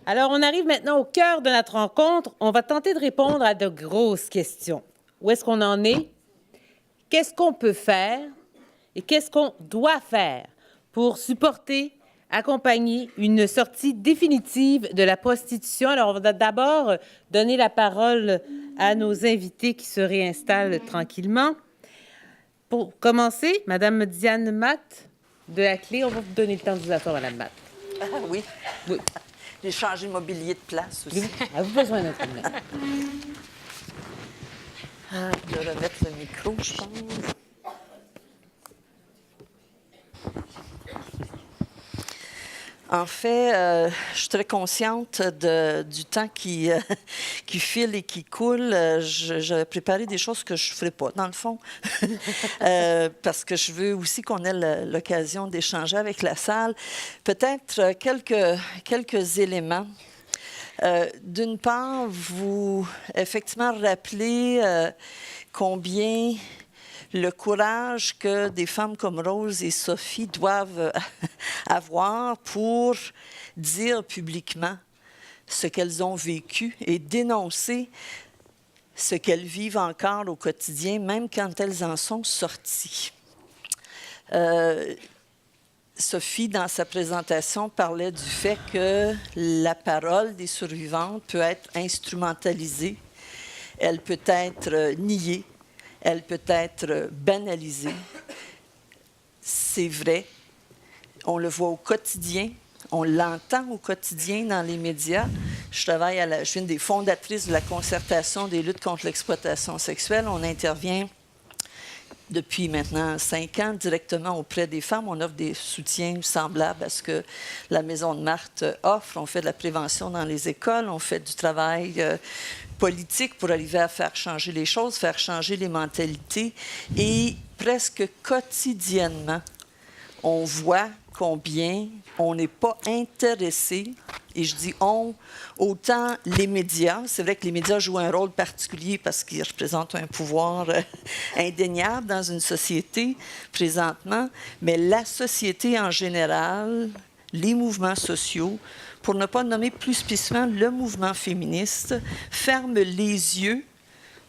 Alors, on arrive maintenant au cœur de notre rencontre. On va tenter de répondre à de grosses questions. Où est-ce qu'on en est? Qu'est-ce qu'on peut faire? Et qu'est-ce qu'on doit faire pour supporter, accompagner une sortie définitive de la prostitution? Alors, on va d'abord donner la parole à nos invités qui se réinstallent tranquillement. Pour commencer, Madame Diane Matt de la Clé, on va vous donner le temps de vous asseoir, Madame Matt. Ah oui. Oui. J'ai changé de mobilier de place aussi. Avez-vous besoin d'un coup de main? Je vais remettre le micro, je pense. En fait, je suis très consciente du temps qui file et qui coule. J'avais préparé des choses que je ne ferai pas, dans le fond, parce que je veux aussi qu'on ait l'occasion d'échanger avec la salle. Peut-être quelques éléments. D'une part, vous effectivement rappelez combien le courage que des femmes comme Rose et Sophie doivent avoir pour dire publiquement ce qu'elles ont vécu et dénoncer ce qu'elles vivent encore au quotidien, même quand elles en sont sorties. Sophie, dans sa présentation, parlait du fait que la parole des survivantes peut être instrumentalisée, elle peut être niée, elle peut être banalisée. C'est vrai. On le voit au quotidien. On l'entend au quotidien dans les médias. Je suis une des fondatrices de la concertation des luttes contre l'exploitation sexuelle. On intervient depuis maintenant 5 ans directement auprès des femmes. On offre des soutiens semblables à ce que la Maison de Marthe offre. On fait de la prévention dans les écoles. On fait du travail politique pour arriver à faire changer les choses, faire changer les mentalités. Et presque quotidiennement, on voit combien on n'est pas intéressé, et je dis on, autant les médias. C'est vrai que les médias jouent un rôle particulier parce qu'ils représentent un pouvoir indéniable dans une société présentement, mais la société en général, les mouvements sociaux, pour ne pas nommer plus spécifiquement le mouvement féministe, ferment les yeux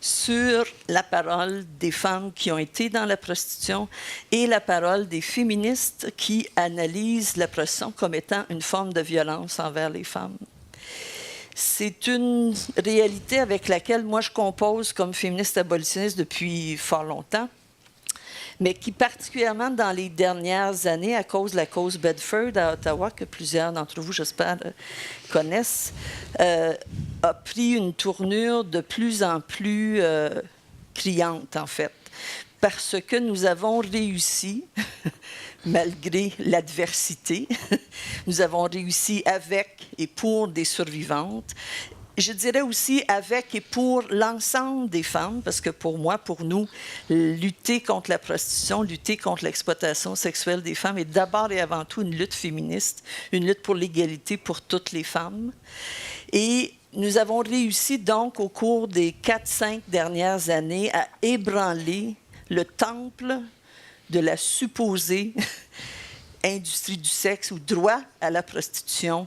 sur la parole des femmes qui ont été dans la prostitution et la parole des féministes qui analysent la prostitution comme étant une forme de violence envers les femmes. C'est une réalité avec laquelle moi je compose comme féministe abolitionniste depuis fort longtemps, mais qui particulièrement dans les dernières années, à cause de la cause Bedford à Ottawa, que plusieurs d'entre vous, j'espère, connaissent, a pris une tournure de plus en plus criante, en fait, parce que nous avons réussi, malgré l'adversité, nous avons réussi avec et pour des survivantes, je dirais aussi avec et pour l'ensemble des femmes, parce que pour moi, pour nous, lutter contre la prostitution, lutter contre l'exploitation sexuelle des femmes est d'abord et avant tout une lutte féministe, une lutte pour l'égalité pour toutes les femmes. Et nous avons réussi donc au cours des 4-5 dernières années à ébranler le temple de la supposée industrie du sexe ou droit à la prostitution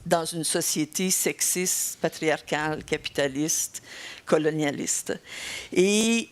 dans une société sexiste, patriarcale, capitaliste, colonialiste. Et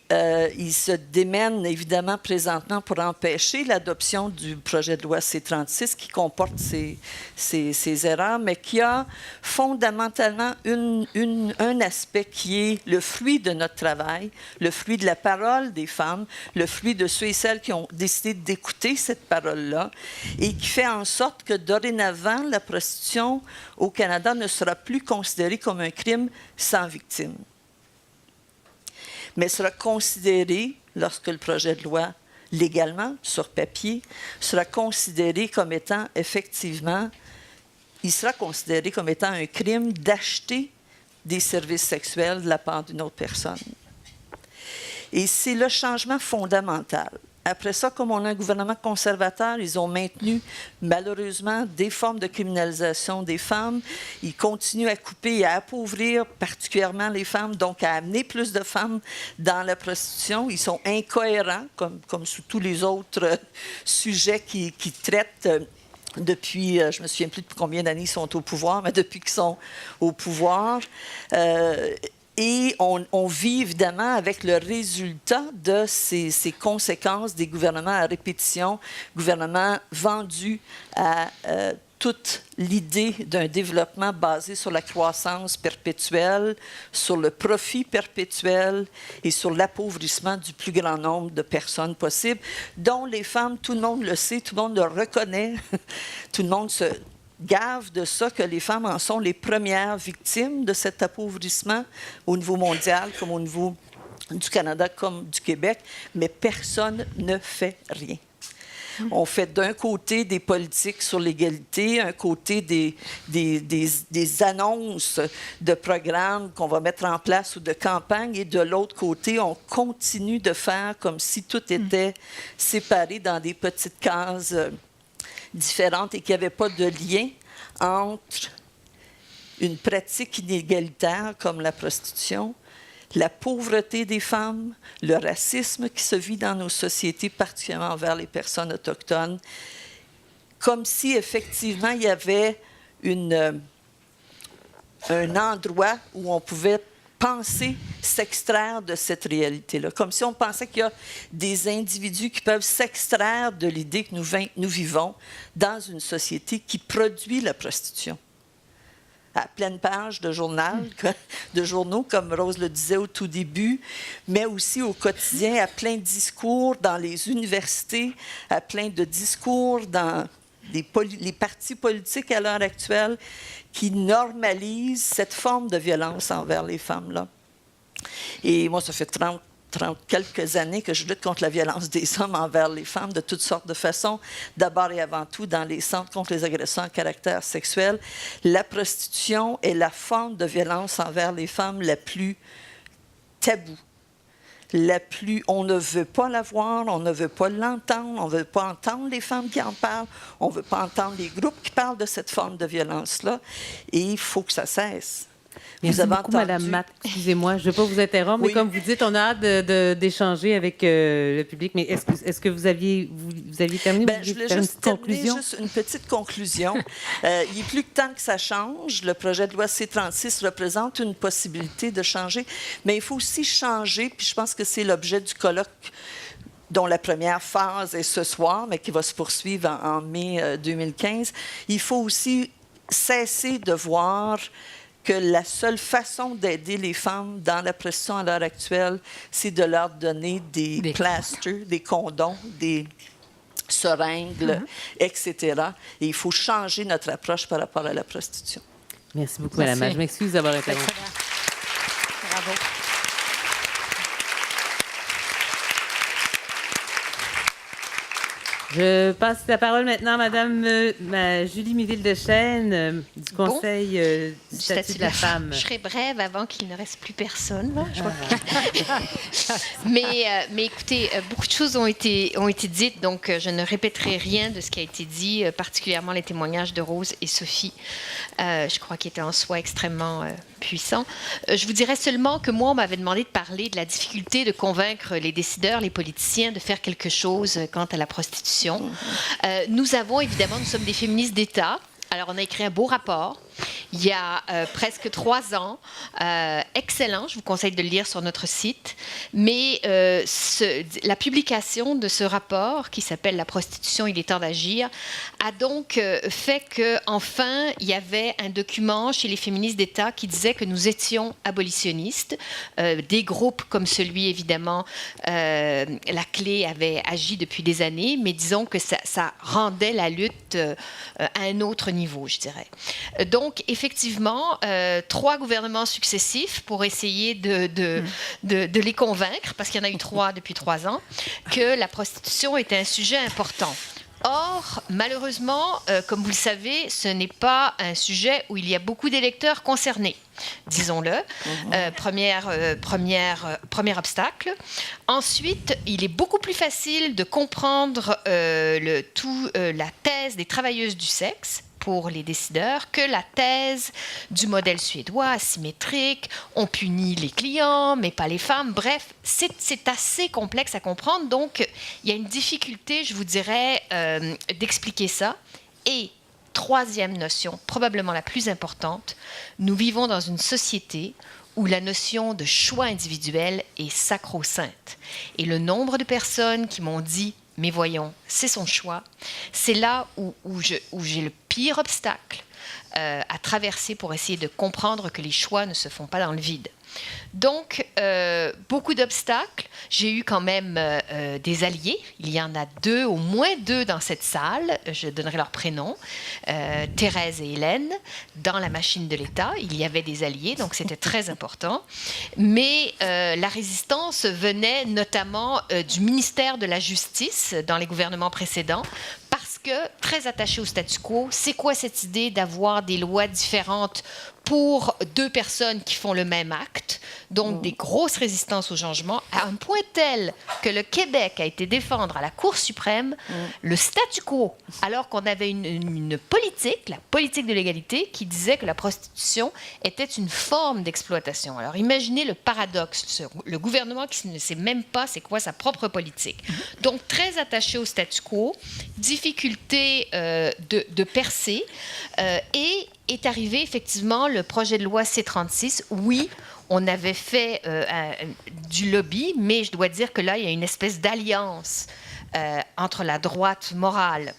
il se démène évidemment présentement pour empêcher l'adoption du projet de loi C-36 qui comporte ces erreurs, mais qui a fondamentalement un aspect qui est le fruit de notre travail, le fruit de la parole des femmes, le fruit de ceux et celles qui ont décidé d'écouter cette parole-là, et qui fait en sorte que dorénavant, la prostitution au Canada ne sera plus considérée comme un crime sans victime, mais sera considéré, lorsque le projet de loi, légalement, sur papier, sera considéré comme étant effectivement, il sera considéré comme étant un crime d'acheter des services sexuels de la part d'une autre personne. Et c'est le changement fondamental. Après ça, comme on a un gouvernement conservateur, ils ont maintenu malheureusement des formes de criminalisation des femmes. Ils continuent à couper et à appauvrir particulièrement les femmes, donc à amener plus de femmes dans la prostitution. Ils sont incohérents, comme sous tous les autres sujets qui traitent depuis, je me souviens plus de combien d'années ils sont au pouvoir, mais depuis qu'ils sont au pouvoir. Et on vit évidemment avec le résultat de ces conséquences des gouvernements à répétition, gouvernements vendus à toute l'idée d'un développement basé sur la croissance perpétuelle, sur le profit perpétuel et sur l'appauvrissement du plus grand nombre de personnes possible, dont les femmes, tout le monde le sait, tout le monde le reconnaît, tout le monde se gave de ça, que les femmes en sont les premières victimes de cet appauvrissement au niveau mondial, comme au niveau du Canada, comme du Québec, mais personne ne fait rien. On fait d'un côté des politiques sur l'égalité, un côté des annonces de programmes qu'on va mettre en place ou de campagnes, et de l'autre côté, on continue de faire comme si tout était séparé dans des petites cases différentes et qu'il n'y avait pas de lien entre une pratique inégalitaire comme la prostitution, la pauvreté des femmes, le racisme qui se vit dans nos sociétés, particulièrement envers les personnes autochtones, comme si effectivement il y avait un endroit où on pouvait penser s'extraire de cette réalité-là, comme si on pensait qu'il y a des individus qui peuvent s'extraire de l'idée que nous vivons dans une société qui produit la prostitution. À pleine page de journaux, comme Rose le disait au tout début, mais aussi au quotidien, à plein de discours dans les universités, à plein de discours dans les partis politiques à l'heure actuelle qui normalisent cette forme de violence envers les femmes-là. Et moi, ça fait 30 quelques années que je lutte contre la violence des hommes envers les femmes de toutes sortes de façons. D'abord et avant tout, dans les centres contre les agressions à caractère sexuel, la prostitution est la forme de violence envers les femmes la plus taboue. On ne veut pas la voir, on ne veut pas l'entendre, on ne veut pas entendre les femmes qui en parlent, on ne veut pas entendre les groupes qui parlent de cette forme de violence-là. Et il faut que ça cesse. Merci beaucoup, Mme Matt. Excusez-moi, je ne veux pas vous interrompre, mais comme vous dites, on a hâte d'échanger avec le public. Mais est-ce que vous aviez terminé? Je voulais juste terminer une petite conclusion. Il est plus que temps que ça change. Le projet de loi C-36 représente une possibilité de changer, mais il faut aussi changer, puis je pense que c'est l'objet du colloque dont la première phase est ce soir, mais qui va se poursuivre en mai 2015. Il faut aussi cesser de voir que la seule façon d'aider les femmes dans la prostitution à l'heure actuelle, c'est de leur donner des plasters, des condoms, des seringues, etc. Et il faut changer notre approche par rapport à la prostitution. Merci beaucoup, Mme Matt. Je m'excuse d'avoir interrompu. Bravo. Je passe la parole maintenant à Mme Julie Miville-Deschênes du Conseil du statut de la femme. Je serai brève avant qu'il ne reste plus personne. Là. Je crois mais écoutez, beaucoup de choses ont été dites, donc je ne répéterai rien de ce qui a été dit, particulièrement les témoignages de Rose et Sophie. Je crois qu'ils étaient en soi extrêmement puissants. Je vous dirais seulement que moi, on m'avait demandé de parler de la difficulté de convaincre les décideurs, les politiciens, de faire quelque chose quant à la prostitution. Nous sommes des féministes d'État. Alors, on a écrit un beau rapport il y a presque 3 ans, excellent, je vous conseille de le lire sur notre site, mais la publication de ce rapport, qui s'appelle « La prostitution, il est temps d'agir », a donc fait qu'enfin, il y avait un document chez les féministes d'État qui disait que nous étions abolitionnistes. Des groupes comme celui, évidemment, La Clé avait agi depuis des années, mais disons que ça rendait la lutte à un autre niveau, je dirais. Donc, effectivement, 3 gouvernements successifs pour essayer de les convaincre, parce qu'il y en a eu 3 depuis 3 ans, que la prostitution était un sujet important. Or, malheureusement, comme vous le savez, ce n'est pas un sujet où il y a beaucoup d'électeurs concernés, disons-le. Premier obstacle. Ensuite, il est beaucoup plus facile de comprendre la thèse des travailleuses du sexe pour les décideurs que la thèse du modèle suédois asymétrique. On punit les clients, mais pas les femmes. Bref, c'est assez complexe à comprendre. Donc, il y a une difficulté, je vous dirais, d'expliquer ça. Et troisième notion, probablement la plus importante, nous vivons dans une société où la notion de choix individuel est sacro-sainte. Et le nombre de personnes qui m'ont dit « mais voyons, c'est son choix », c'est là où j'ai le pire obstacle à traverser pour essayer de comprendre que les choix ne se font pas dans le vide. Donc, beaucoup d'obstacles. J'ai eu quand même des alliés. Il y en a deux, au moins deux dans cette salle. Je donnerai leurs prénoms. Thérèse et Hélène. Dans la machine de l'État, il y avait des alliés, donc c'était très important. Mais la résistance venait notamment du ministère de la Justice dans les gouvernements précédents, parce que, très attaché au statu quo, c'est quoi cette idée d'avoir des lois différentes pour deux personnes qui font le même acte, donc des grosses résistances au changement, à un point tel que le Québec a été défendre à la Cour suprême le statu quo, alors qu'on avait une politique, la politique de l'égalité, qui disait que la prostitution était une forme d'exploitation. Alors imaginez le paradoxe, le gouvernement qui ne sait même pas c'est quoi sa propre politique. Donc très attaché au statu quo, difficulté de percer, et est arrivé effectivement le projet de loi C-36. Oui, on avait fait du lobby, mais je dois dire que là, il y a une espèce d'alliance entre la droite morale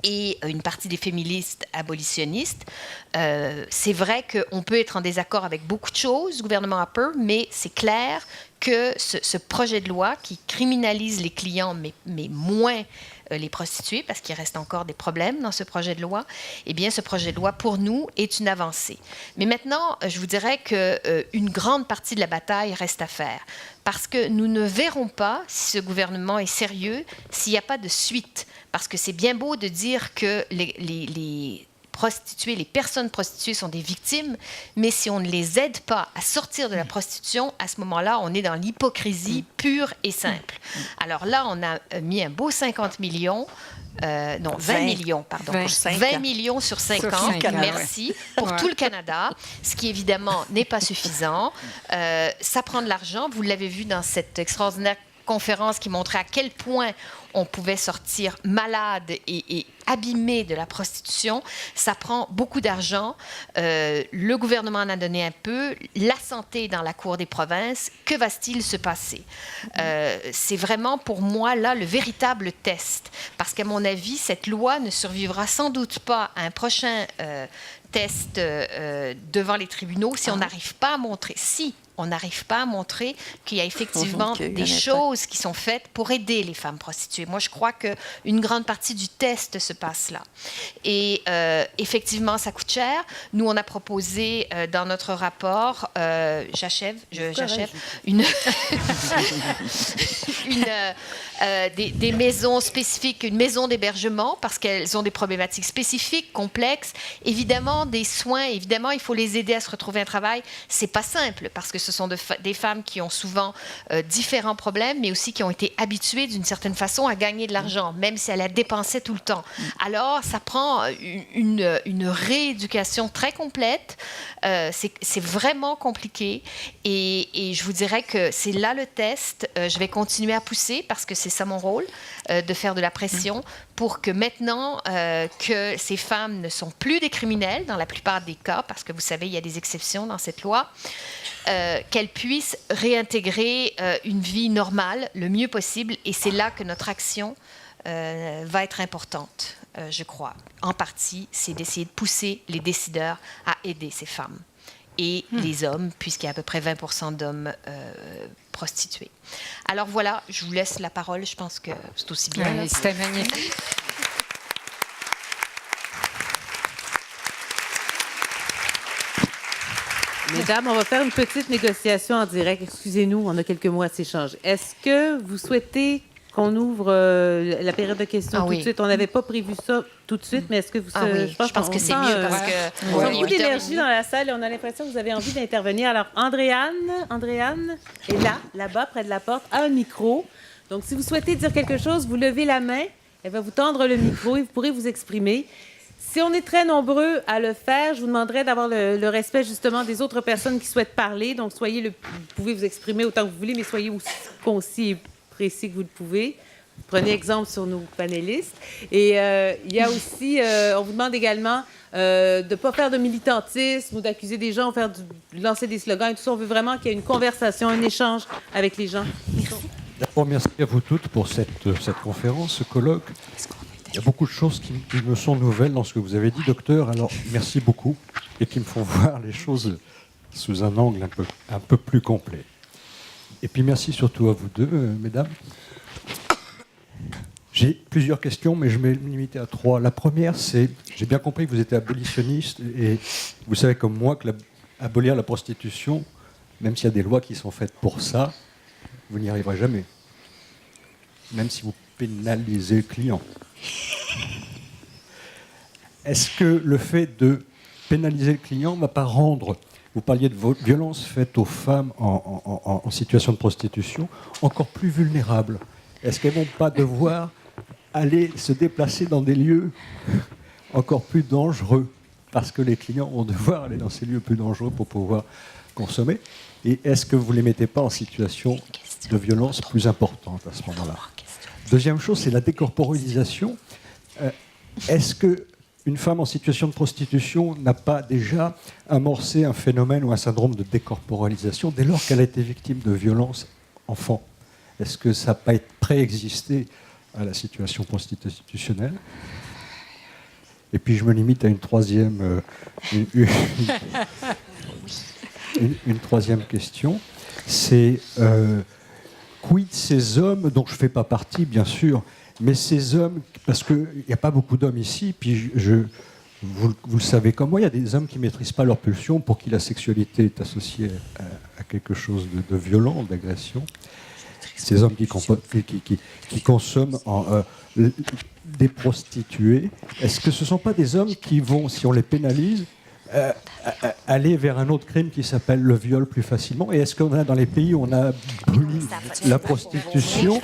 et une partie des féministes abolitionnistes. C'est vrai qu'on peut être en désaccord avec beaucoup de choses, le gouvernement Harper, mais c'est clair que ce projet de loi qui criminalise les clients, mais moins les prostituées, parce qu'il reste encore des problèmes dans ce projet de loi, eh bien, ce projet de loi, pour nous, est une avancée. Mais maintenant, je vous dirais qu'une grande partie de la bataille reste à faire, parce que nous ne verrons pas si ce gouvernement est sérieux s'il n'y a pas de suite. Parce que c'est bien beau de dire que les prostituées, les personnes prostituées sont des victimes, mais si on ne les aide pas à sortir de la prostitution, à ce moment-là, on est dans l'hypocrisie pure et simple. Alors là, on a mis un beau 50 millions, 20 millions, pardon. 20 millions sur 5 ans, merci, pour tout le Canada, ce qui évidemment n'est pas suffisant. Ça prend de l'argent, vous l'avez vu dans cette extraordinaire conférence qui montrait à quel point on pouvait sortir malade et abîmé de la prostitution. Ça prend beaucoup d'argent. Le gouvernement en a donné un peu. La santé dans la Cour des provinces. Que va-t-il se passer? C'est vraiment pour moi là le véritable test. Parce qu'à mon avis, cette loi ne survivra sans doute pas à un prochain test devant les tribunaux si on n'arrive pas à montrer. Si on n'arrive pas à montrer qu'il y a effectivement des choses qui sont faites pour aider les femmes prostituées. Moi, je crois qu'une grande partie du test se passe là. Et effectivement, ça coûte cher. Nous, on a proposé dans notre rapport, j'achève, des maisons spécifiques, une maison d'hébergement, parce qu'elles ont des problématiques spécifiques, complexes. Évidemment, des soins, évidemment, il faut les aider à se retrouver un travail. C'est pas simple, parce que ce sont des femmes qui ont souvent différents problèmes, mais aussi qui ont été habituées d'une certaine façon à gagner de l'argent, même si elles la dépensaient tout le temps. Alors, ça prend une rééducation très complète. C'est vraiment compliqué. Et je vous dirais que c'est là le test. Je vais continuer à pousser, parce que c'est ça mon rôle, de faire de la pression pour que maintenant que ces femmes ne sont plus des criminels dans la plupart des cas, parce que vous savez, il y a des exceptions dans cette loi, qu'elles puissent réintégrer une vie normale le mieux possible. Et c'est là que notre action va être importante, je crois. En partie, c'est d'essayer de pousser les décideurs à aider ces femmes et les hommes, puisqu'il y a à peu près 20% d'hommes prostitués. Alors voilà, je vous laisse la parole. Je pense que c'est aussi bien. Oui, c'était magnifique. Mesdames, on va faire une petite négociation en direct. Excusez-nous, on a quelques mots à s'échanger. Est-ce que vous souhaitez qu'on ouvre la période de questions tout de suite? On n'avait pas prévu ça tout de suite, mais est-ce que vous... je pense que c'est mieux, parce que... Il y a beaucoup d'énergie dans la salle et on a l'impression que vous avez envie d'intervenir. Alors, Andréane est là, là-bas, près de la porte, a un micro. Donc, si vous souhaitez dire quelque chose, vous levez la main, elle va vous tendre le micro et vous pourrez vous exprimer. Si on est très nombreux à le faire, je vous demanderai d'avoir le respect justement des autres personnes qui souhaitent parler. Donc, vous pouvez vous exprimer autant que vous voulez, mais soyez aussi concis et précis que vous le pouvez. Prenez exemple sur nos panélistes. Et il y a aussi, on vous demande également de ne pas faire de militantisme ou d'accuser des gens ou de lancer des slogans et tout ça. On veut vraiment qu'il y ait une conversation, un échange avec les gens. D'abord, merci à vous toutes pour cette conférence, ce colloque. Il y a beaucoup de choses qui me sont nouvelles dans ce que vous avez dit, docteur. Alors, merci beaucoup et qui me font voir les choses sous un angle un peu plus complet. Et puis, merci surtout à vous deux, mesdames. J'ai plusieurs questions, mais je vais me limiter à 3. La première, c'est, j'ai bien compris que vous étiez abolitionniste et vous savez comme moi que abolir la prostitution, même s'il y a des lois qui sont faites pour ça, vous n'y arriverez jamais. Même si vous pénalisez le client. Est-ce que le fait de pénaliser le client ne va pas rendre, vous parliez de violences faites aux femmes en situation de prostitution, encore plus vulnérables? Est-ce qu'elles ne vont pas devoir aller se déplacer dans des lieux encore plus dangereux parce que les clients vont devoir aller dans ces lieux plus dangereux pour pouvoir consommer? Et est-ce que vous ne les mettez pas en situation de violence plus importante à ce moment-là? Deuxième chose, c'est la décorporalisation. Est-ce qu'une femme en situation de prostitution n'a pas déjà amorcé un phénomène ou un syndrome de décorporalisation dès lors qu'elle a été victime de violences enfant? Est-ce que ça n'a pas préexisté à la situation constitutionnelle? Et puis je me limite à une troisième, une troisième question. C'est quid ces hommes, dont je ne fais pas partie bien sûr, mais ces hommes, parce qu'il n'y a pas beaucoup d'hommes ici, puis vous le savez comme moi, il y a des hommes qui ne maîtrisent pas leur pulsion, pour qui la sexualité est associée à quelque chose de violent, d'agression. Ces hommes qui consomment des prostituées, est-ce que ce ne sont pas des hommes qui vont, si on les pénalise, aller vers un autre crime qui s'appelle le viol plus facilement? Et est-ce qu'on a dans les pays où on a aboli la prostitution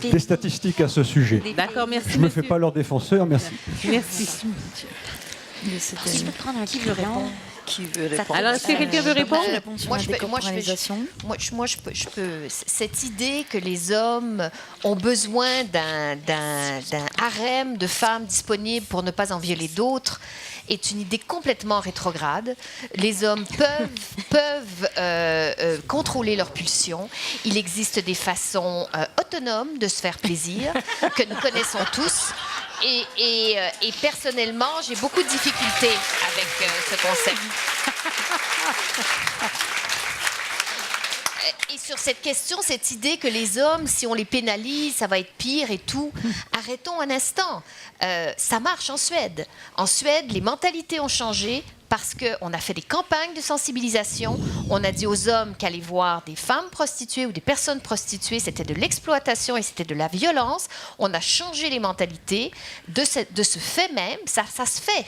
des statistiques à ce sujet? D'accord, merci. Je ne me fais pas leur défenseur, merci. Merci. Je peux prendre un qui veut répondre. Qui veut répondre? Alors, est-ce que quelqu'un veut répondre? Moi, je peux. Cette idée que les hommes ont besoin d'un harem de femmes disponibles pour ne pas en violer d'autres est une idée complètement rétrograde. Les hommes peuvent contrôler leur pulsion. Il existe des façons autonomes de se faire plaisir que nous connaissons tous. Et personnellement, j'ai beaucoup de difficultés avec ce concept. Et sur cette question, cette idée que les hommes, si on les pénalise, ça va être pire et tout, arrêtons un instant. Ça marche en Suède. En Suède, les mentalités ont changé parce qu'on a fait des campagnes de sensibilisation. On a dit aux hommes qu'aller voir des femmes prostituées ou des personnes prostituées, c'était de l'exploitation et c'était de la violence. On a changé les mentalités. De ce fait même, ça se fait,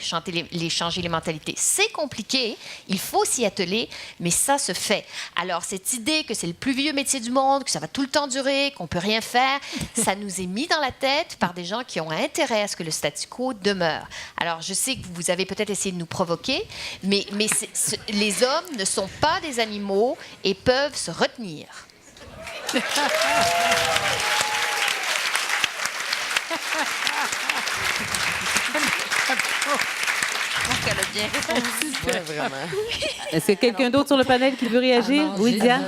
changer les mentalités. C'est compliqué, il faut s'y atteler, mais ça se fait. Alors, cette idée que c'est le plus vieux métier du monde, que ça va tout le temps durer, qu'on ne peut rien faire, ça nous est mis dans la tête par des gens qui ont intérêt à ce que le statu quo demeure. Alors, je sais que vous avez peut-être essayé de nous provoquer, mais les hommes ne sont pas des animaux et peuvent se retenir. Je pense qu'elle a bien répondu. Ouais, vraiment. Est-ce que quelqu'un d'autre sur le panel qui veut réagir? Oui, Diane?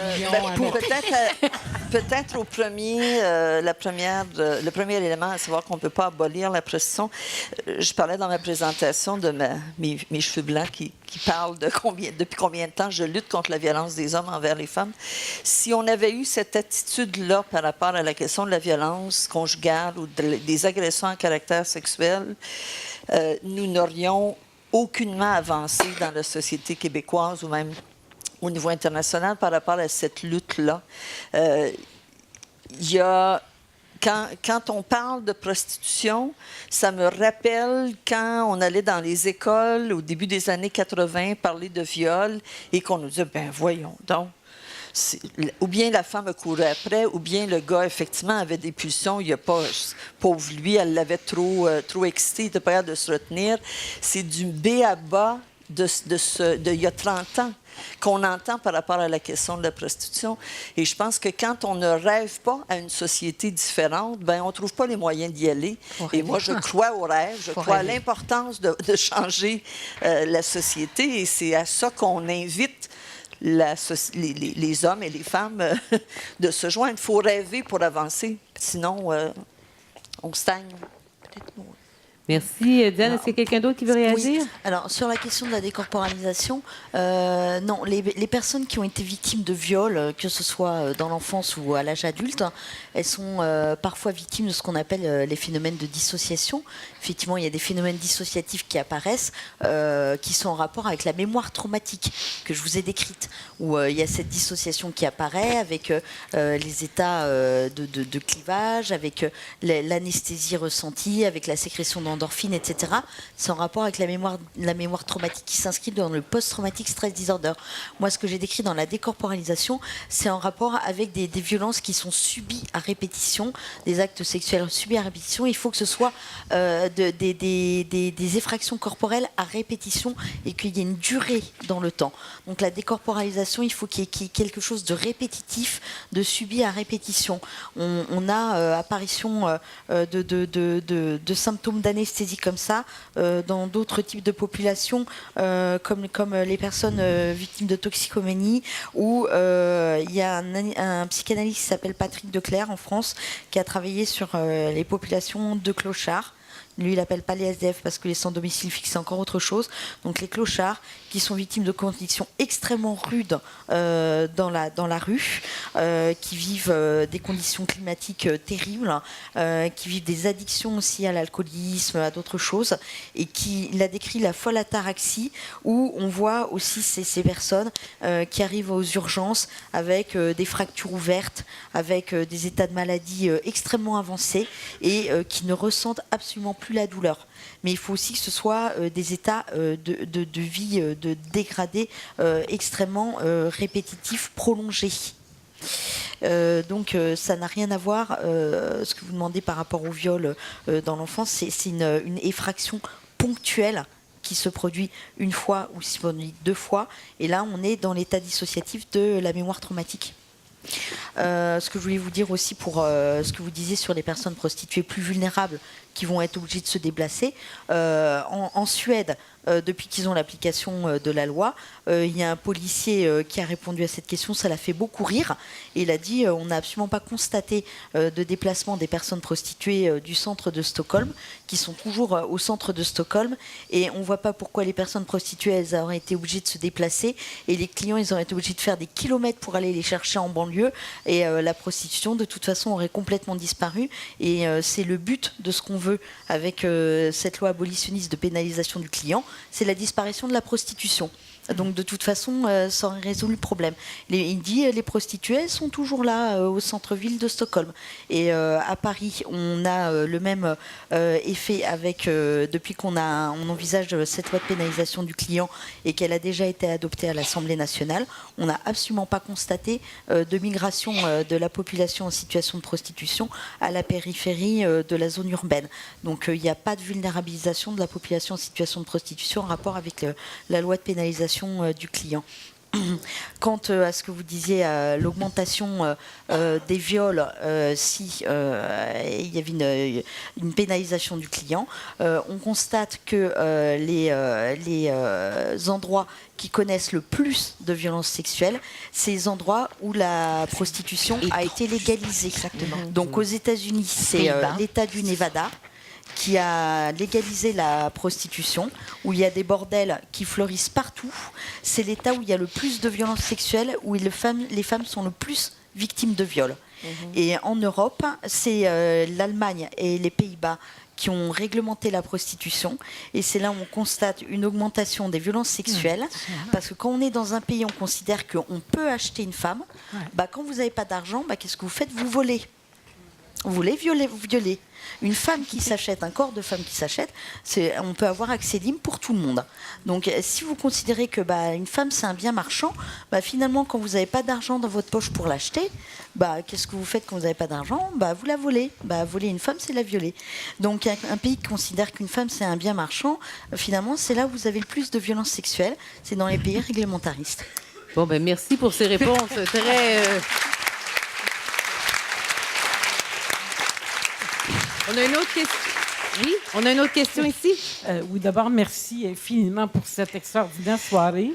Peut-être au premier, le premier élément, à savoir qu'on ne peut pas abolir la prostitution. Je parlais dans ma présentation de mes cheveux blancs qui parlent depuis combien de temps je lutte contre la violence des hommes envers les femmes. Si on avait eu cette attitude-là par rapport à la question de la violence conjugale ou des agressions à caractère sexuel, nous n'aurions aucunement avancé dans la société québécoise ou même au niveau international par rapport à cette lutte-là. Il y a... Quand on parle de prostitution, ça me rappelle quand on allait dans les écoles au début des années 80 parler de viol et qu'on nous disait, ben voyons donc. Ou bien la femme courait après, ou bien le gars, effectivement, avait des pulsions. Il y a pas... Pauvre lui, elle l'avait trop excité, il n'était pas capable de se retenir. C'est du b.a.-ba de il y a 30 ans. qu'on entend par rapport à la question de la prostitution. Et je pense que quand on ne rêve pas à une société différente, ben on ne trouve pas les moyens d'y aller. Et moi, je crois au rêve, je crois à l'importance de changer la société, et c'est à ça qu'on invite les hommes et les femmes de se joindre. Il faut rêver pour avancer, sinon on stagne. Peut-être moins. Merci. Diane, est-ce qu'il y a quelqu'un d'autre qui veut réagir? Oui. Alors, sur la question de la décorporalisation, non, les personnes qui ont été victimes de viol, que ce soit dans l'enfance ou à l'âge adulte, elles sont parfois victimes de ce qu'on appelle les phénomènes de dissociation. Effectivement, il y a des phénomènes dissociatifs qui apparaissent, qui sont en rapport avec la mémoire traumatique que je vous ai décrite, où il y a cette dissociation qui apparaît avec les états de clivage, avec l'anesthésie ressentie, avec la sécrétion d'endorphines, etc. C'est en rapport avec la mémoire traumatique qui s'inscrit dans le post-traumatic stress disorder. Moi, ce que j'ai décrit dans la décorporalisation, c'est en rapport avec des violences qui sont subies à répétition, des actes sexuels subis à répétition. Il faut que ce soit des effractions corporelles à répétition et qu'il y ait une durée dans le temps. Donc la décorporalisation, il faut qu'il y ait quelque chose de répétitif, de subi à répétition. On a apparition de symptômes d'anesthésie comme ça dans d'autres types de populations, comme les personnes victimes de toxicomanie, où il y a un psychanalyste qui s'appelle Patrick Declercq en France, qui a travaillé sur les populations de clochards. Lui, il n'appelle pas les SDF parce que les sans domicile fixe, c'est encore autre chose. Donc les clochards qui sont victimes de conditions extrêmement rudes dans la rue, qui vivent des conditions climatiques terribles, qui vivent des addictions aussi à l'alcoolisme, à d'autres choses, et il a décrit la folle ataraxie, où on voit aussi ces personnes qui arrivent aux urgences avec des fractures ouvertes, avec des états de maladie extrêmement avancés, et qui ne ressentent absolument plus la douleur. Mais il faut aussi que ce soit des états de vie dégradés extrêmement répétitifs, prolongés. Donc ça n'a rien à voir, ce que vous demandez par rapport au viol dans l'enfance, c'est une effraction ponctuelle qui se produit une fois ou si on dit 2 fois, et là on est dans l'état dissociatif de la mémoire traumatique. Ce que je voulais vous dire aussi pour ce que vous disiez sur les personnes prostituées plus vulnérables qui vont être obligées de se déplacer. En Suède, depuis qu'ils ont l'application de la loi, il y a un policier qui a répondu à cette question, ça l'a fait beaucoup rire, et il a dit on n'a absolument pas constaté de déplacement des personnes prostituées du centre de Stockholm, qui sont toujours au centre de Stockholm, et on ne voit pas pourquoi les personnes prostituées elles auraient été obligées de se déplacer, et les clients ils auraient été obligés de faire des kilomètres pour aller les chercher en banlieue, et la prostitution de toute façon aurait complètement disparu, et c'est le but de ce qu'on veut avec cette loi abolitionniste de pénalisation du client, c'est la disparition de la prostitution. Donc de toute façon, ça aurait résolu le problème. Il dit les prostituées elles sont toujours là au centre-ville de Stockholm. Et à Paris, on a le même effet avec depuis qu'on envisage cette loi de pénalisation du client et qu'elle a déjà été adoptée à l'Assemblée nationale. On n'a absolument pas constaté de migration de la population en situation de prostitution à la périphérie de la zone urbaine. Donc il n'y a pas de vulnérabilisation de la population en situation de prostitution en rapport avec la loi de pénalisation du client. Quant à ce que vous disiez, l'augmentation des viols, si il y avait une pénalisation du client, on constate que les endroits qui connaissent le plus de violences sexuelles, c'est les endroits où la prostitution a été légalisée. Exactement. Donc aux États-Unis, c'est l'État du Nevada qui a légalisé la prostitution, où il y a des bordels qui fleurissent partout. C'est l'État où il y a le plus de violences sexuelles, où les femmes sont le plus victimes de viols. Et en Europe, c'est l'Allemagne et les Pays-Bas qui ont réglementé la prostitution. Et c'est là où on constate une augmentation des violences sexuelles. Parce que quand on est dans un pays, on considère qu'on peut acheter une femme. Bah, quand vous n'avez pas d'argent, bah, qu'est-ce que vous faites? Vous volez. Vous voulez violer, vous violez. Une femme qui s'achète, un corps de femme qui s'achète, on peut avoir accès libre pour tout le monde. Donc si vous considérez que une femme c'est un bien marchand, finalement quand vous n'avez pas d'argent dans votre poche pour l'acheter, qu'est-ce que vous faites quand vous n'avez pas d'argent? Vous la volez. Voler une femme c'est la violer. Donc un pays qui considère qu'une femme c'est un bien marchand, finalement c'est là où vous avez le plus de violences sexuelles, c'est dans les pays réglementaristes. Bon, ben merci pour ces réponses très... On a une autre question. Oui, on a une autre question ici. Oui, d'abord, merci infiniment pour cette extraordinaire soirée.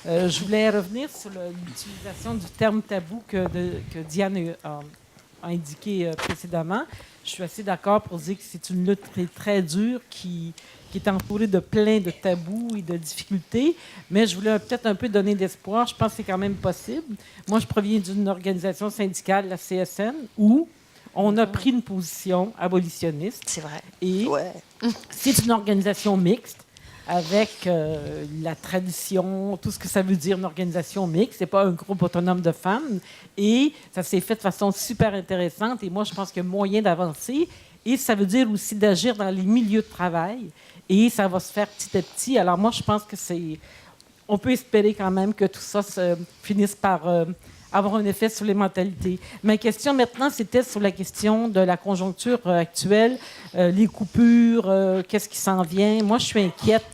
Je voulais revenir sur l'utilisation du terme tabou que Diane a indiqué précédemment. Je suis assez d'accord pour dire que c'est une lutte très, très dure qui est entourée de plein de tabous et de difficultés, mais je voulais peut-être un peu donner d'espoir. Je pense que c'est quand même possible. Moi, je proviens d'une organisation syndicale, la CSN, où on a pris une position abolitionniste. C'est vrai. Et c'est une organisation mixte avec la tradition, tout ce que ça veut dire une organisation mixte. C'est pas un groupe autonome de femmes. Et ça s'est fait de façon super intéressante. Et moi, je pense qu'il y a moyen d'avancer. Et ça veut dire aussi d'agir dans les milieux de travail. Et ça va se faire petit à petit. Alors moi, je pense que on peut espérer quand même que tout ça finisse par avoir un effet sur les mentalités. Ma question maintenant, c'était sur la question de la conjoncture actuelle, les coupures, qu'est-ce qui s'en vient. Moi, je suis inquiète.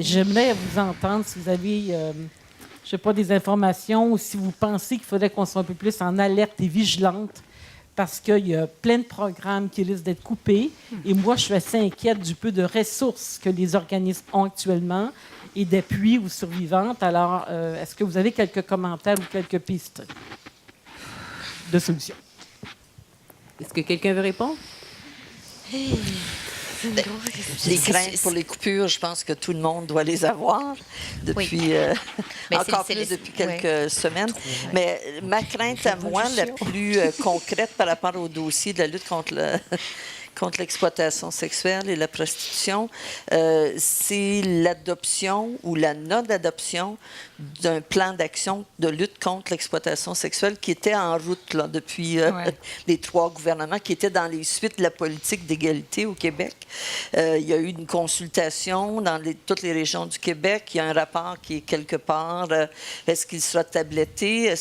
J'aimerais vous entendre si vous avez, je sais pas, des informations ou si vous pensez qu'il faudrait qu'on soit un peu plus en alerte et vigilante parce qu'il y a plein de programmes qui risquent d'être coupés. Et moi, je suis assez inquiète du peu de ressources que les organismes ont actuellement et d'appui aux survivantes. Alors, est-ce que vous avez quelques commentaires ou quelques pistes de solutions? Est-ce que quelqu'un veut répondre? Les craintes pour les coupures, je pense que tout le monde doit les avoir depuis, encore plus depuis quelques semaines. Mais ma crainte à moi, la plus concrète par rapport au dossier de la lutte contre l'exploitation sexuelle et la prostitution, c'est l'adoption ou la non-adoption d'un plan d'action de lutte contre l'exploitation sexuelle qui était en route là, depuis les 3 gouvernements, qui était dans les suites de la politique d'égalité au Québec. Il y a eu une consultation dans toutes les régions du Québec. Il y a un rapport qui est quelque part. Est-ce qu'il sera tabletté?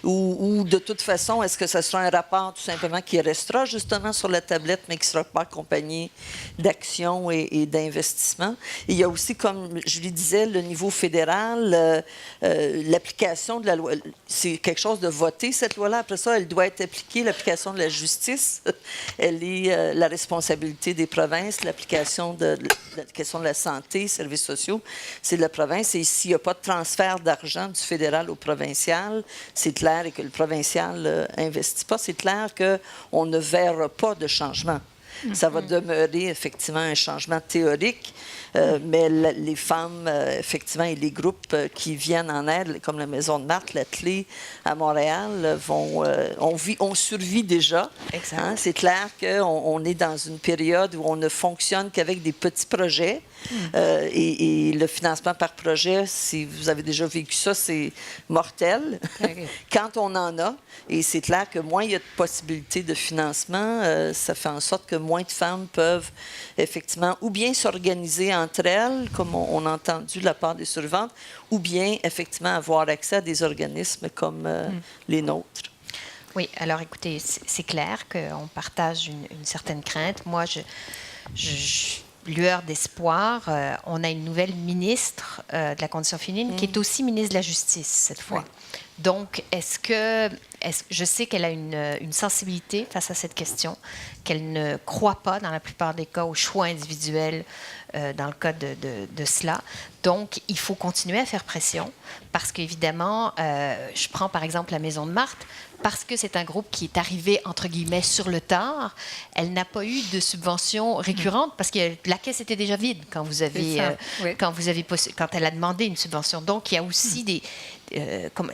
Ou de toute façon, est-ce que ce sera un rapport tout simplement qui restera justement sur la tablette, mais qui ne sera pas accompagné d'actions et d'investissements? Il y a aussi, comme je lui disais, le niveau fédéral, l'application de la loi. C'est quelque chose de voté, cette loi-là. Après ça, elle doit être appliquée. L'application de la justice, elle est la responsabilité des provinces. L'application de la question de la santé, services sociaux, c'est de la province. Et s'il n'y a pas de transfert d'argent du fédéral au provincial, c'est clair, et que le provincial n'investit pas, c'est clair qu'on ne verra pas de changement. Ça va demeurer effectivement un changement théorique, mais les femmes, effectivement, et les groupes qui viennent en aide, comme la Maison de Marthe, la Clé à Montréal, on survit déjà. Hein? C'est clair qu'on est dans une période où on ne fonctionne qu'avec des petits projets. Et le financement par projet, si vous avez déjà vécu ça, c'est mortel quand on en a. Et c'est clair que moins il y a de possibilités de financement, ça fait en sorte que moins de femmes peuvent effectivement ou bien s'organiser entre elles, comme on a entendu de la part des survivantes, ou bien effectivement avoir accès à des organismes comme les nôtres. Oui, alors écoutez, c'est clair qu'on partage une certaine crainte. Moi, lueur d'espoir, on a une nouvelle ministre de la Condition féminine qui est aussi ministre de la Justice cette fois. Oui. Donc, je sais qu'elle a une sensibilité face à cette question, qu'elle ne croit pas, dans la plupart des cas, au choix individuel dans le cas de cela. Donc, il faut continuer à faire pression parce qu'évidemment, je prends par exemple la Maison de Marthe, parce que c'est un groupe qui est arrivé, entre guillemets, sur le tard, elle n'a pas eu de subvention récurrente parce que la caisse était déjà vide quand elle a demandé une subvention. Donc, il y a aussi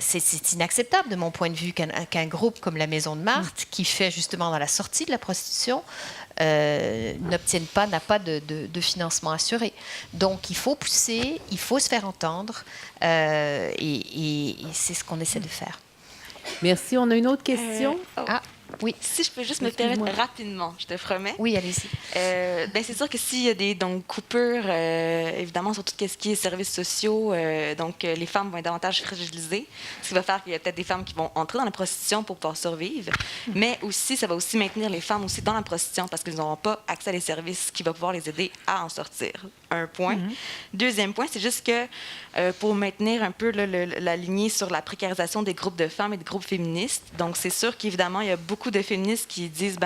c'est inacceptable de mon point de vue qu'un groupe comme la Maison de Marthe, qui fait justement dans la sortie de la prostitution, n'a pas de financement assuré. Donc, il faut pousser, il faut se faire entendre et c'est ce qu'on essaie de faire. Merci. On a une autre question. Oui. Si je peux juste me permettre rapidement, je te promets. Oui, allez-y. Ben c'est sûr que s'il y a des coupures, évidemment, sur tout ce qui est services sociaux, les femmes vont être davantage fragilisées, ce qui va faire qu'il y a peut-être des femmes qui vont entrer dans la prostitution pour pouvoir survivre, mais aussi, ça va aussi maintenir les femmes aussi dans la prostitution parce qu'elles n'auront pas accès à des services qui vont pouvoir les aider à en sortir. Un point. Deuxième point, c'est juste que pour maintenir un peu la lignée sur la précarisation des groupes de femmes et des groupes féministes, donc c'est sûr qu'évidemment, il y a beaucoup de féministes qui disent,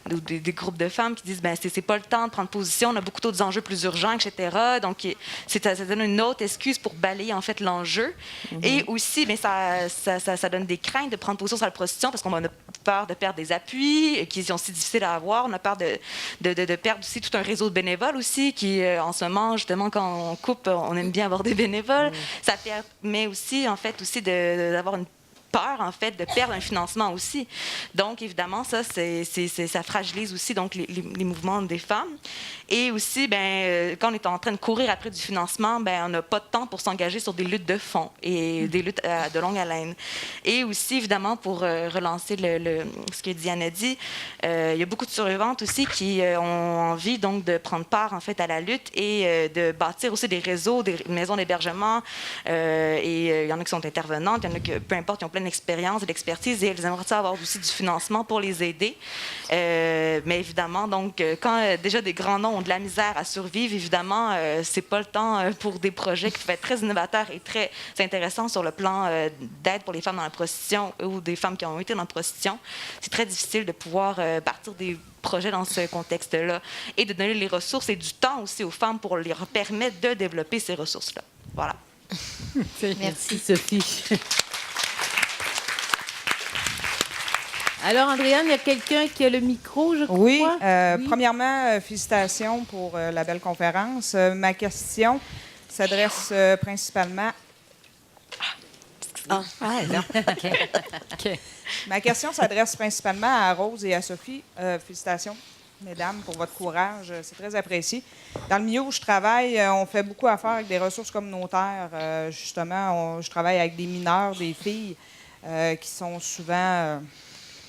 des groupes de femmes qui disent c'est pas le temps de prendre position, on a beaucoup d'autres enjeux plus urgents, etc. Donc, ça donne une autre excuse pour balayer en fait l'enjeu. Et aussi, ça donne des craintes de prendre position sur la prostitution parce qu'on a peur de perdre des appuis qui sont si difficiles à avoir. On a peur de perdre aussi tout un réseau de bénévoles aussi qui, en ce moment, justement, quand on coupe, on aime bien avoir des bénévoles. Ça permet aussi, en fait, d'avoir une peur, en fait, de perdre un financement aussi. Donc, évidemment, ça fragilise aussi donc, les mouvements des femmes. Et aussi, quand on est en train de courir après du financement, on n'a pas de temps pour s'engager sur des luttes de fond et des luttes de longue haleine. Et aussi, évidemment, pour relancer ce que Diane a dit, il y a beaucoup de survivantes aussi qui ont envie donc de prendre part, en fait, à la lutte et de bâtir aussi des réseaux, des maisons d'hébergement. Et il y en a qui sont intervenantes, il y en a qui, peu importe, ils ont plein d'expérience et d'expertise et elles aimeraient avoir aussi du financement pour les aider. Mais évidemment, donc, quand déjà des grands noms ont de la misère à survivre, évidemment, c'est pas le temps pour des projets qui peuvent être très innovateurs et très intéressants sur le plan d'aide pour les femmes dans la prostitution ou des femmes qui ont été dans la prostitution. C'est très difficile de pouvoir partir des projets dans ce contexte-là et de donner les ressources et du temps aussi aux femmes pour leur permettre de développer ces ressources-là. Voilà. Merci, Sophie. Alors, Andréane, il y a quelqu'un qui a le micro, je crois. Oui. Premièrement, félicitations pour la belle conférence. Ma question s'adresse principalement... Ma question s'adresse principalement à Rose et à Sophie. Félicitations, mesdames, pour votre courage. C'est très apprécié. Dans le milieu où je travaille, on fait beaucoup affaire avec des ressources communautaires. Justement, je travaille avec des mineurs, des filles qui sont souvent...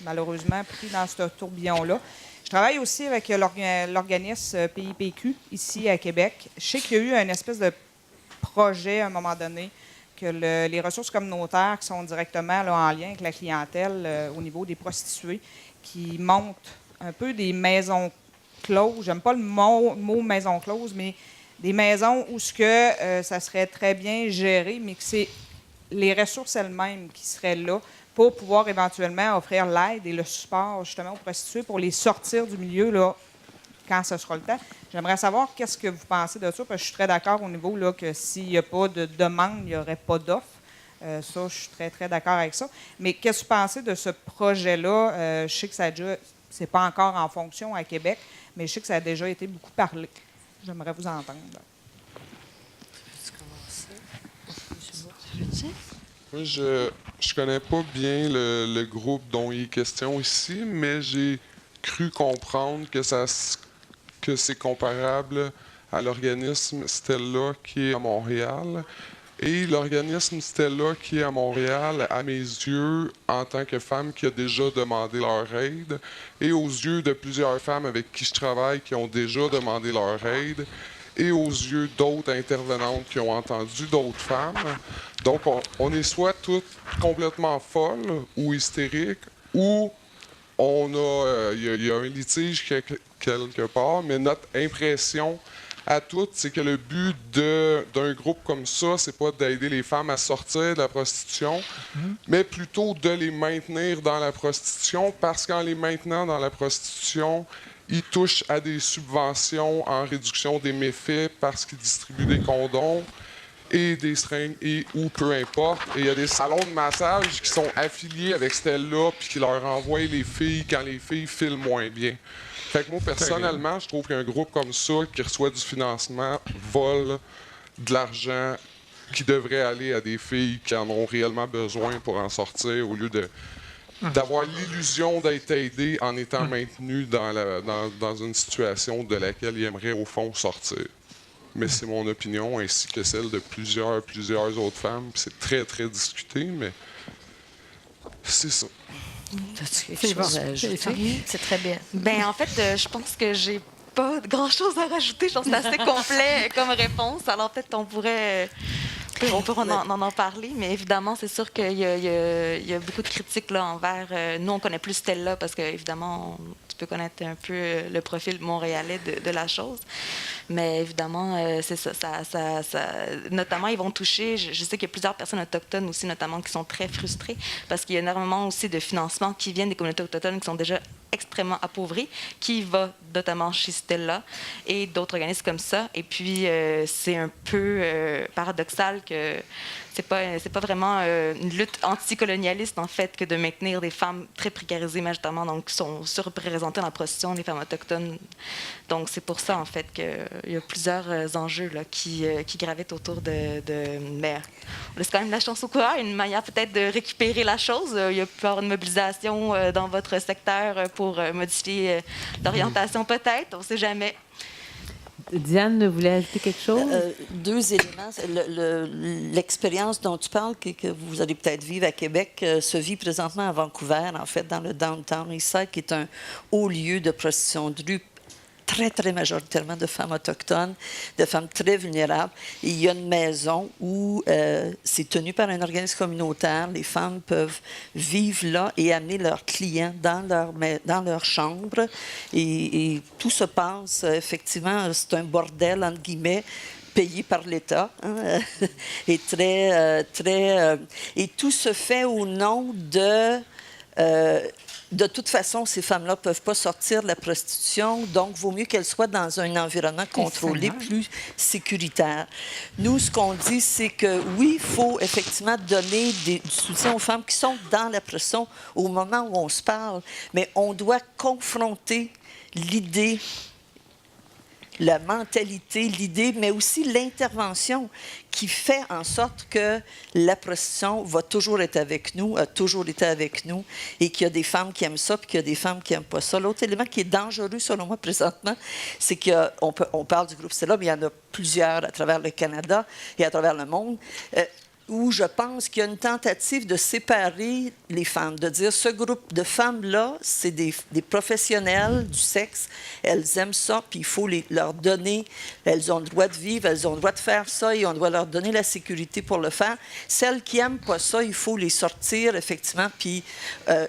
malheureusement pris dans ce tourbillon-là. Je travaille aussi avec l'organisme PIPQ, ici à Québec. Je sais qu'il y a eu une espèce de projet, à un moment donné, que les ressources communautaires qui sont directement là, en lien avec la clientèle au niveau des prostituées, qui montent un peu des maisons closes. J'aime pas le mot maison close, mais des maisons où ça serait très bien géré, mais que c'est les ressources elles-mêmes qui seraient là pour pouvoir éventuellement offrir l'aide et le support justement aux prostituées pour les sortir du milieu là, quand ce sera le temps. J'aimerais savoir qu'est-ce que vous pensez de ça, parce que je suis très d'accord au niveau là, que s'il n'y a pas de demande, il n'y aurait pas d'offre. Ça, je suis très, très d'accord avec ça. Mais qu'est-ce que vous pensez de ce projet-là? Je sais que c'est pas encore en fonction à Québec, mais je sais que ça a déjà été beaucoup parlé. J'aimerais vous entendre. Moi, je connais pas bien le groupe dont il est question ici, mais j'ai cru comprendre que c'est comparable à l'organisme Stella qui est à Montréal. Et l'organisme Stella qui est à Montréal, à mes yeux, en tant que femme qui a déjà demandé leur aide, et aux yeux de plusieurs femmes avec qui je travaille qui ont déjà demandé leur aide, et aux yeux d'autres intervenantes qui ont entendu d'autres femmes. Donc, on est soit toutes complètement folles ou hystériques, ou il y a un litige quelque part, mais notre impression à toutes, c'est que le but d'un groupe comme ça, c'est pas d'aider les femmes à sortir de la prostitution, mais plutôt de les maintenir dans la prostitution, parce qu'en les maintenant dans la prostitution, ils touchent à des subventions en réduction des méfaits parce qu'ils distribuent des condoms et des seringues ou peu importe. Et il y a des salons de massage qui sont affiliés avec Stella puis qui leur envoient les filles quand les filles filent moins bien. Fait que moi, personnellement, je trouve qu'un groupe comme ça, qui reçoit du financement, vole de l'argent qui devrait aller à des filles qui en ont réellement besoin pour en sortir, au lieu d'avoir l'illusion d'être aidé en étant maintenu dans une situation de laquelle ils aimeraient, au fond, sortir. Mais c'est mon opinion, ainsi que celle de plusieurs autres femmes. C'est très, très discuté, mais c'est ça. As-tu quelque chose à ajouter? C'est très bien. Ben en fait, je pense que j'ai pas grand-chose à rajouter. Je pense que c'est assez complet comme réponse. Alors peut-être on pourrait en parler, mais évidemment, c'est sûr qu'il y a beaucoup de critiques là, envers... nous, on connaît plus Stella parce qu'évidemment, tu peux connaître un peu le profil montréalais de la chose. Mais évidemment, c'est ça, notamment, ils vont toucher... Je sais qu'il y a plusieurs personnes autochtones aussi, notamment, qui sont très frustrées parce qu'il y a énormément aussi de financements qui viennent des communautés autochtones qui sont déjà extrêmement appauvries, qui va notamment chez Stella et d'autres organismes comme ça. Et puis, c'est un peu paradoxal que c'est pas vraiment une lutte anticolonialiste, en fait, que de maintenir des femmes très précarisées, majoritairement, donc qui sont surreprésentées dans la prostitution, des femmes autochtones. Donc, c'est pour ça, en fait, qu'il y a plusieurs enjeux là, qui gravitent autour de... Mais on laisse quand même la chance au coureur, une manière peut-être de récupérer la chose. Il y a pu y avoir une mobilisation dans votre secteur pour modifier l'orientation, peut-être, on ne sait jamais. Diane voulait ajouter quelque chose? 2 éléments. L'expérience dont tu parles, que vous allez peut-être vivre à Québec, se vit présentement à Vancouver, en fait, dans le downtown Eastside, qui est un haut lieu de prostitution de rue, très, très majoritairement de femmes autochtones, de femmes très vulnérables. Et il y a une maison où c'est tenu par un organisme communautaire. Les femmes peuvent vivre là et amener leurs clients dans leur chambre. Et tout se passe, effectivement, c'est un bordel, entre guillemets, payé par l'État. Hein, et et tout se fait au nom de toute façon, ces femmes-là ne peuvent pas sortir de la prostitution, donc il vaut mieux qu'elles soient dans un environnement contrôlé, plus sécuritaire. Nous, ce qu'on dit, c'est que oui, il faut effectivement donner du soutien aux femmes qui sont dans la prostitution au moment où on se parle, mais on doit confronter l'idée, la mentalité, l'idée, mais aussi l'intervention qui fait en sorte que la prostitution va toujours être avec nous, a toujours été avec nous, et qu'il y a des femmes qui aiment ça, puis qu'il y a des femmes qui n'aiment pas ça. L'autre élément qui est dangereux, selon moi, présentement, c'est qu'on parle du groupe Stella, mais il y en a plusieurs à travers le Canada et à travers le monde, où je pense qu'il y a une tentative de séparer les femmes, de dire ce groupe de femmes-là, c'est des professionnels du sexe, elles aiment ça, puis il faut leur donner, elles ont le droit de vivre, elles ont le droit de faire ça, et on doit leur donner la sécurité pour le faire. Celles qui n'aiment pas ça, il faut les sortir, effectivement, puis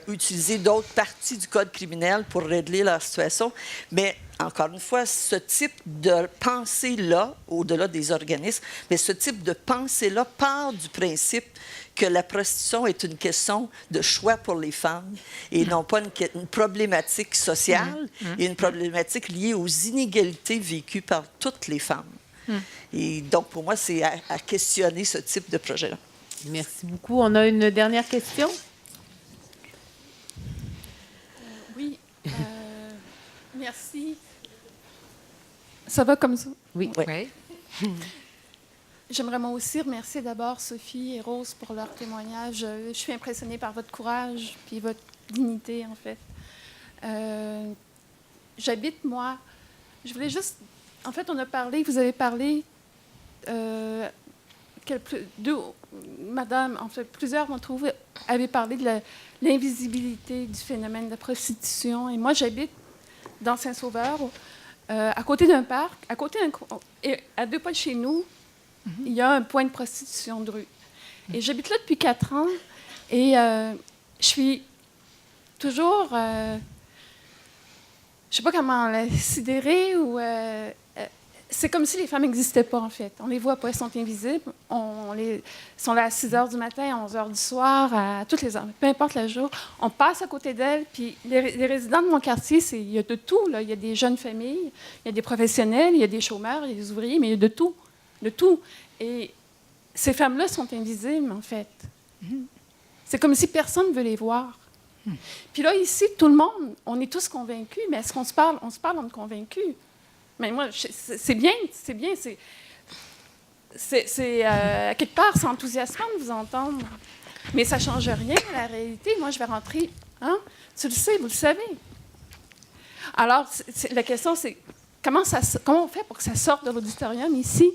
utiliser d'autres parties du code criminel pour régler leur situation. Mais encore une fois, ce type de pensée-là, au-delà des organismes, mais ce type de pensée-là part du principe que la prostitution est une question de choix pour les femmes et non pas une problématique sociale et une problématique liée aux inégalités vécues par toutes les femmes. Et donc, pour moi, c'est à questionner ce type de projet-là. Merci beaucoup. On a une dernière question? Oui. Merci. Ça va comme ça? Oui. Oui. J'aimerais moi aussi remercier d'abord Sophie et Rose pour leur témoignage. Je suis impressionnée par votre courage puis votre dignité, en fait. J'habite, moi... Je voulais juste... En fait, vous avez parlé... Madame, en fait, plusieurs avaient parlé de l'invisibilité du phénomène de la prostitution. Et moi, j'habite dans Saint-Sauveur, à côté d'un parc, à 2 pas de chez nous, il y a un point de prostitution de rue. Et j'habite là depuis 4 ans et je suis toujours, je ne sais pas comment la sidérer ou... c'est comme si les femmes n'existaient pas, en fait. On les voit pas, elles sont invisibles. Elles sont là à 6 heures du matin, à 11 heures du soir, à toutes les heures, peu importe le jour. On passe à côté d'elles. Puis les résidents de mon quartier, il y a de tout. Là. Il y a des jeunes familles, il y a des professionnels, il y a des chômeurs, il y a des ouvriers, mais il y a de tout. De tout. Et ces femmes-là sont invisibles, en fait. C'est comme si personne ne veut les voir. Puis là, ici, tout le monde, on est tous convaincus, mais est-ce qu'on se parle? On se parle, on est convaincus. Mais moi, c'est bien. Quelque part, c'est enthousiasmant de vous entendre. Mais ça ne change rien à la réalité. Moi, je vais rentrer. Hein? Tu le sais, vous le savez. Alors, la question, c'est comment on fait pour que ça sorte de l'auditorium ici?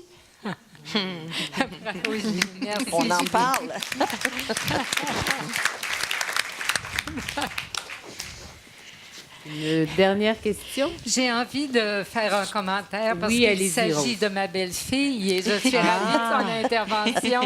On en parle. Une dernière question? J'ai envie de faire un commentaire parce Oui, qu'il allez-y, s'agit Rose. de ma belle-fille et je suis ravie de son intervention.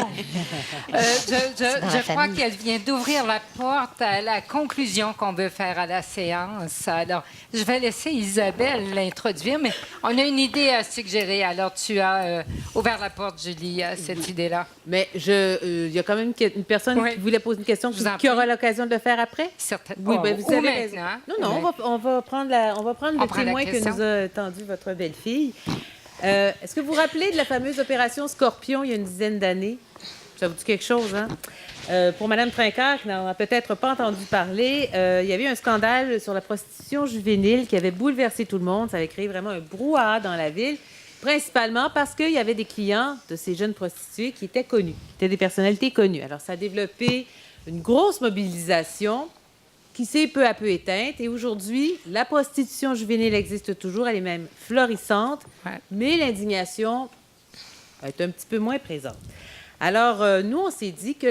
Je crois qu'elle vient d'ouvrir la porte à la conclusion qu'on veut faire à la séance. Alors, je vais laisser Isabelle l'introduire, mais on a une idée à suggérer. Alors, tu as ouvert la porte, Julie, à cette idée-là. Mais il y a quand même une personne Oui. qui voulait poser une question Je vous en qui aura prie. l'occasion de le faire après? Certainement. Oui, ben, vous Ou avez raison. maintenant. Non, on va prendre le prend la témoin que question. nous a tendu votre belle-fille. Est-ce que vous vous rappelez de la fameuse opération Scorpion il y a une dizaine d'années? Ça vous dit quelque chose, hein? Pour Mme Trinqueur, qui n'en a peut-être pas entendu parler, il y avait eu un scandale sur la prostitution juvénile qui avait bouleversé tout le monde. Ça avait créé vraiment un brouhaha dans la ville, principalement parce qu'il y avait des clients de ces jeunes prostituées qui étaient connus, qui étaient des personnalités connues. Alors, ça a développé une grosse mobilisation qui s'est peu à peu éteinte. Et aujourd'hui, la prostitution juvénile existe toujours, elle est même florissante, mais l'indignation est un petit peu moins présente. Alors, nous, on s'est dit que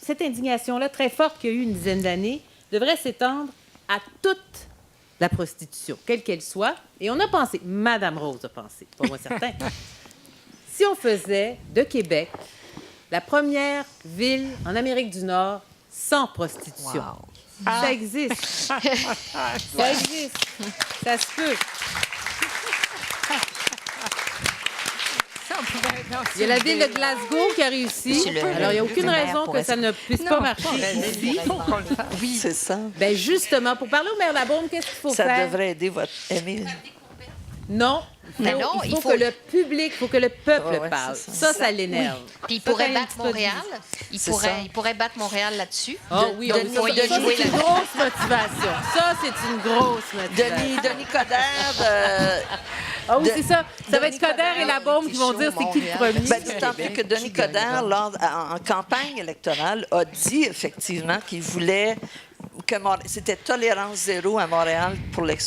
cette indignation-là, très forte qu'il y a eu une dizaine d'années, devrait s'étendre à toute la prostitution, quelle qu'elle soit. Et on a pensé, Madame Rose a pensé, pas moi certain, si on faisait de Québec la première ville en Amérique du Nord sans prostitution. Wow. Ça existe. Ça existe. Ça se peut. Il y a la ville de Glasgow qui a réussi. Alors, il n'y a aucune raison que ça ne puisse pas marcher ici. Oui, c'est ça. Bien, justement, pour parler au maire Labaume, qu'est-ce qu'il faut Ça faire? devrait aider votre Émile. Non. Non, Il faut que le public, il faut que le peuple Ouais, parle. c'est ça. Ça l'énerve. Puis il Ça, pourrait ça battre introduit. Montréal. Il pourrait battre Montréal là-dessus. Ah oui, Donc, ça, faut y ça, jouer c'est une là-dessus. grosse motivation. Ça, c'est une grosse motivation. Denis Coderre... Ah oui, c'est ça. Ça va Denis être Coderre et Labaume qui vont dire c'est qui le premier. Ben, d'autant plus que Denis Coderre, en campagne électorale, a dit effectivement qu'il voulait que c'était tolérance zéro à Montréal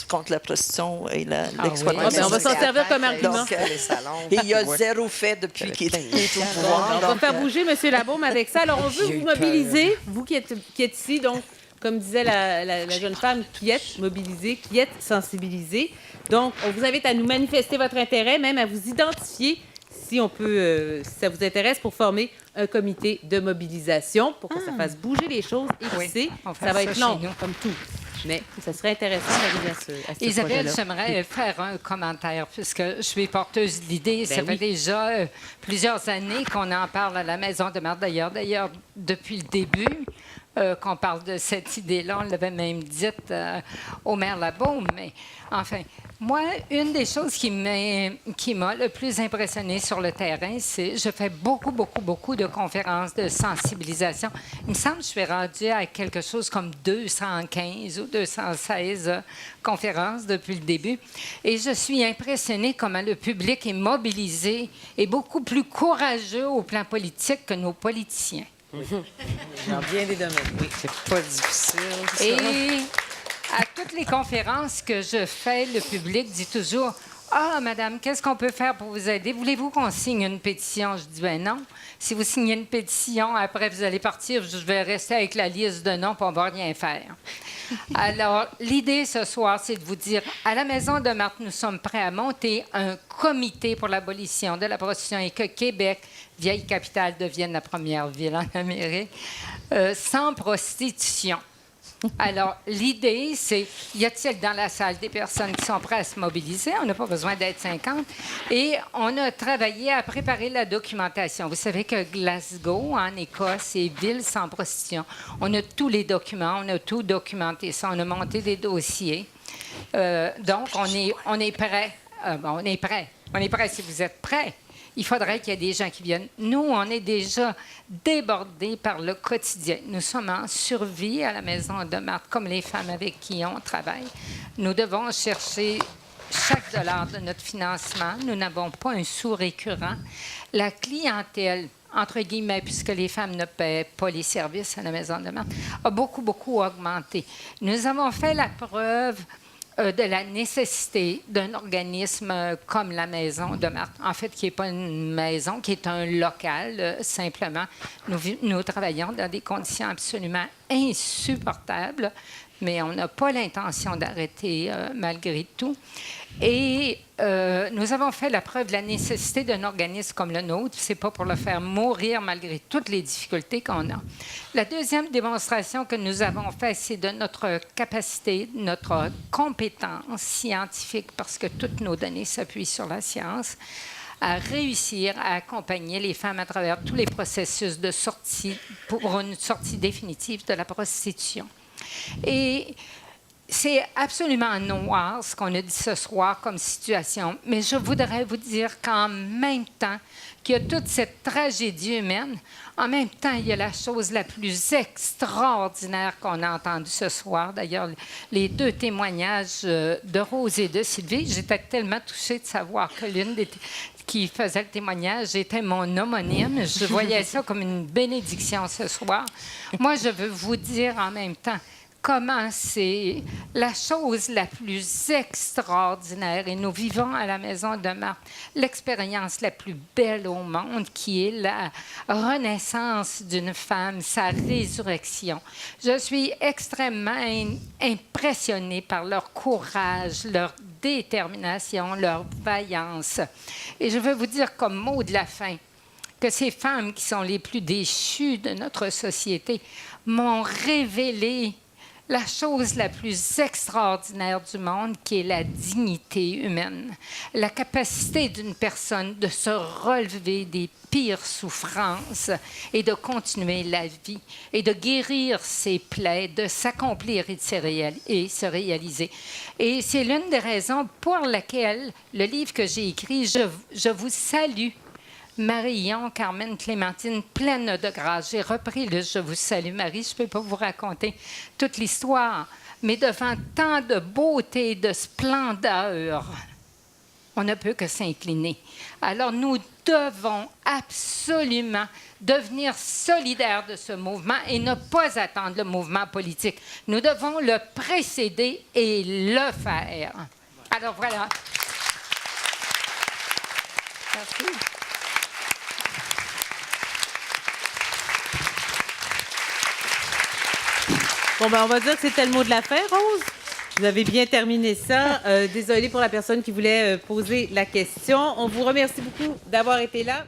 contre la prostitution et l'exploitation. Ah, ben, on va s'en servir comme argument. Donc, et il y a zéro fait depuis qu'il est au pouvoir. On va faire bouger M. Labaume avec ça. Alors, on veut vous mobiliser, vous qui êtes ici, donc, comme disait la jeune femme, qui êtes mobilisée, qui êtes sensibilisée. Donc, on vous invite à nous manifester votre intérêt, même à vous identifier, si ça vous intéresse, pour former un comité de mobilisation pour que ça fasse bouger les choses. Et qui sait, ça va être long, comme tout. Mais ça serait intéressant d'arriver à ce Isabelle, projet-là. j'aimerais faire un commentaire, puisque je suis porteuse d'idées. Ça fait oui. déjà plusieurs années qu'on en parle à la Maison de Marthe. D'ailleurs, depuis le début, qu'on parle de cette idée-là, on l'avait même dite au maire Labaume. Mais enfin, moi, une des choses qui m'a le plus impressionnée sur le terrain, c'est je fais beaucoup de conférences de sensibilisation. Il me semble que je suis rendue à quelque chose comme 215 ou 216 conférences depuis le début. Et je suis impressionnée comment le public est mobilisé et beaucoup plus courageux au plan politique que nos politiciens. Dans bien des domaines, oui. C'est pas difficile. ça. Et à toutes les conférences que je fais, le public dit toujours « Ah, madame, qu'est-ce qu'on peut faire pour vous aider? Voulez-vous qu'on signe une pétition? » Je dis « Ben non. Si vous signez une pétition, après, vous allez partir, je vais rester avec la liste de noms, puis on va rien faire. » Alors, l'idée ce soir, c'est de vous dire, à la Maison de Marthe, nous sommes prêts à monter un comité pour l'abolition de la prostitution et que Québec, vieille capitale, devienne la première ville en Amérique sans prostitution. Alors, l'idée, c'est, y a-t-il dans la salle des personnes qui sont prêtes à se mobiliser? On n'a pas besoin d'être 50. Et on a travaillé à préparer la documentation. Vous savez que Glasgow, en Écosse, est ville sans prostitution. On a tous les documents, on a tout documenté ça, on a monté des dossiers. Donc, on est prêt. On est prêt. On est prêt si vous êtes prêts. Il faudrait qu'il y ait des gens qui viennent. Nous, on est déjà débordés par le quotidien. Nous sommes en survie à la Maison de Marthe, comme les femmes avec qui on travaille. Nous devons chercher chaque dollar de notre financement. Nous n'avons pas un sou récurrent. La clientèle, entre guillemets, puisque les femmes ne paient pas les services à la Maison de Marthe, a beaucoup augmenté. Nous avons fait la preuve de la nécessité d'un organisme comme la Maison de Marthe. En fait, qui n'est pas une maison, qui est un local, simplement. Nous travaillons dans des conditions absolument insupportables, mais on n'a pas l'intention d'arrêter malgré tout. Et nous avons fait la preuve de la nécessité d'un organisme comme le nôtre. Ce n'est pas pour le faire mourir malgré toutes les difficultés qu'on a. La deuxième démonstration que nous avons faite, c'est de notre capacité, notre compétence scientifique, parce que toutes nos données s'appuient sur la science, à réussir à accompagner les femmes à travers tous les processus de sortie pour une sortie définitive de la prostitution. Et c'est absolument noir ce qu'on a dit ce soir comme situation, mais je voudrais vous dire qu'en même temps qu'il y a toute cette tragédie humaine, en même temps, il y a la chose la plus extraordinaire qu'on a entendue ce soir. D'ailleurs, les deux témoignages de Rose et de Sylvie, j'étais tellement touchée de savoir que l'une qui faisait le témoignage était mon homonyme. Je voyais ça comme une bénédiction ce soir. Moi, je veux vous dire en même temps comment c'est la chose la plus extraordinaire, et nous vivons à la Maison de Marthe l'expérience la plus belle au monde, qui est la renaissance d'une femme, sa résurrection. Je suis extrêmement impressionnée par leur courage, leur détermination, leur vaillance. Et je veux vous dire comme mot de la fin que ces femmes qui sont les plus déchues de notre société m'ont révélé la chose la plus extraordinaire du monde, qui est la dignité humaine, la capacité d'une personne de se relever des pires souffrances et de continuer la vie et de guérir ses plaies, de s'accomplir et de se réaliser. Et c'est l'une des raisons pour laquelle le livre que j'ai écrit, je vous salue, Marion, Carmen, Clémentine, pleine de grâce. J'ai repris le « Je vous salue, Marie ». Je ne peux pas vous raconter toute l'histoire, mais devant tant de beauté et de splendeur, on ne peut que s'incliner. Alors, nous devons absolument devenir solidaires de ce mouvement et ne pas attendre le mouvement politique. Nous devons le précéder et le faire. Alors, voilà. Merci. Bon, ben, on va dire que c'était le mot de la fin, Rose. Vous avez bien terminé ça. Désolée pour la personne qui voulait poser la question. On vous remercie beaucoup d'avoir été là.